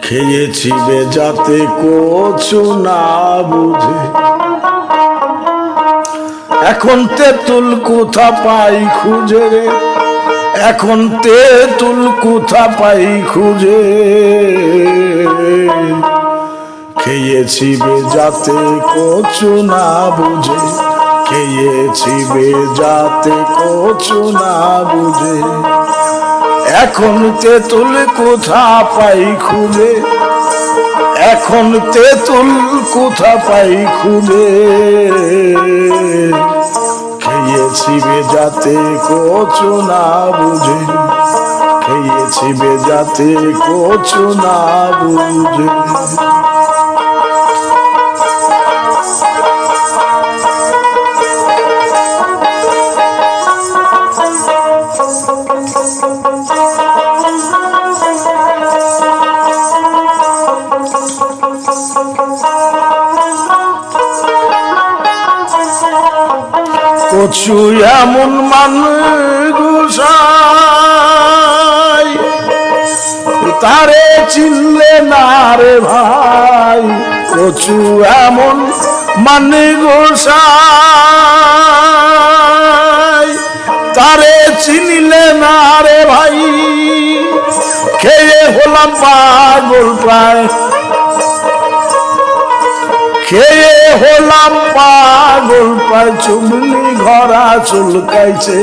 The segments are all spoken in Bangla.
খেয়েছি বেজাতে কচু না বুঝে, এখন তেঁতুল কোথা পাই খুঁজে রে, এখন তেঁতুল কোথা পাই খুঁজে। খেয়েছি বেজাতে কচু না বুঝে, খেয়েছি বেজাতে কচু না বুঝে, এখন তেঁতুল কোথা পাই খুঁজে, এখন তেঁতুল কোথা পাই খুঁজে। খেয়েছি বেজাতে কচু না বুঝে, খেয়েছি বেজাতে কচু না বুঝে। কচু এমন মানুষ তারে চিনলে না রে ভাই, কচু এমন মানুষ তারে চিনলে না রে ভাই। খেয়ে হলাম পাগল প্রায়, খেয়ে হলাম পাগল প্রায়, চুমনি ঘরা চুলকাইছে।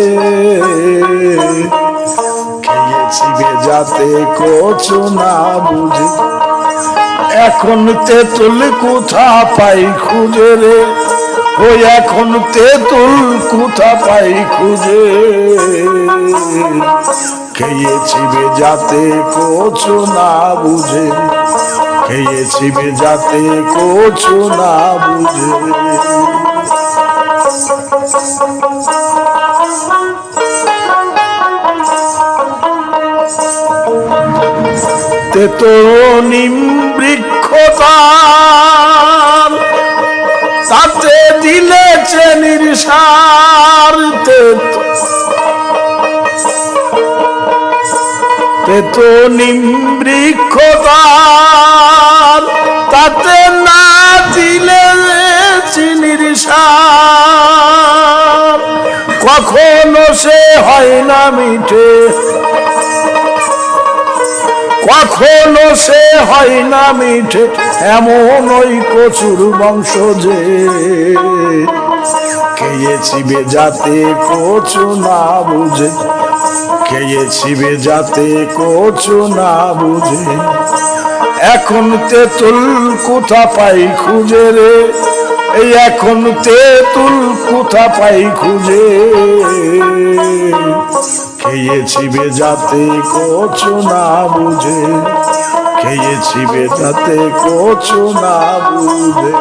খেয়েছি বেজাতে কচু না বুঝে, এখন তেঁতুল কোথা পাই খুঁজে রে, ওই এখন তেঁতুল কোথা পাই খুঁজে। খেয়েছি বেজাতে কচু না বুঝে, খেয়েছি বেজাতে কচু না বুঝে। তেতো নিম বৃক্ষ তাতে দিলে চেনির সার, তেতো নিম বৃক্ষ তাতে না দিলে চিনির সার, কখনো সে হয় না মিঠে, কখনো সে হয় না মিঠে, এমন ওই কচুর বংশ যে। খেয়েছি বেজাতে কচু না বুঝে, খেয়েছি বেজাতে কচু না বুঝে, এখন তেঁতুল কোথা পাই খুঁজে রে, এই এখন তেঁতুল কোথা পাই খুঁজে। খেয়েছি বেজাতে কচু না বুঝে, খেয়েছি বেজাতে কচু না বুঝে।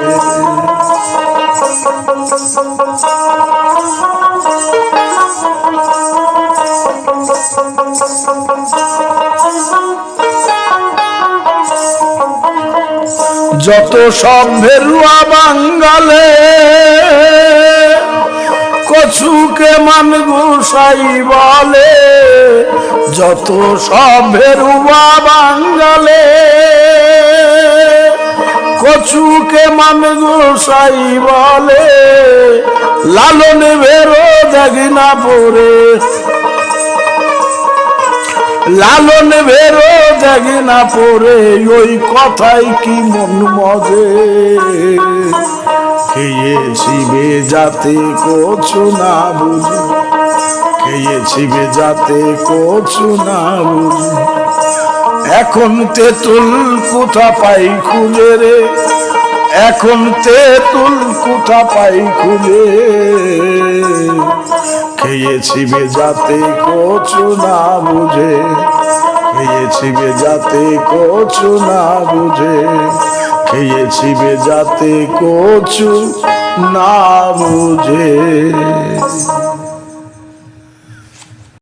যত সব ভেরুয়া বাঙ্গালে কচুকে মান গোসাই বলে, যত সব ভেরুয়া বাঙ্গালে কচুকে মান গোসাই বলে। লালন ভেরো দেখি না পড়ে, লালন ভেরো দেখি না পড়ে, ওই কথাই কি মন মজে। খেয়েছি বেজাতে কচু না বুঝে, খেয়েছি বেজাতে কচু না বুঝে, এখন তেঁতুল কোথা পাই খুঁজে রে, এখন তেঁতুল কোথা পাই খুঁজে। খেয়েছি বেজাতে কচু না বুঝে, খেয়েছি বেজাতে কচু না বুঝে, খেয়েছি বেজাতে কচু না বুঝে।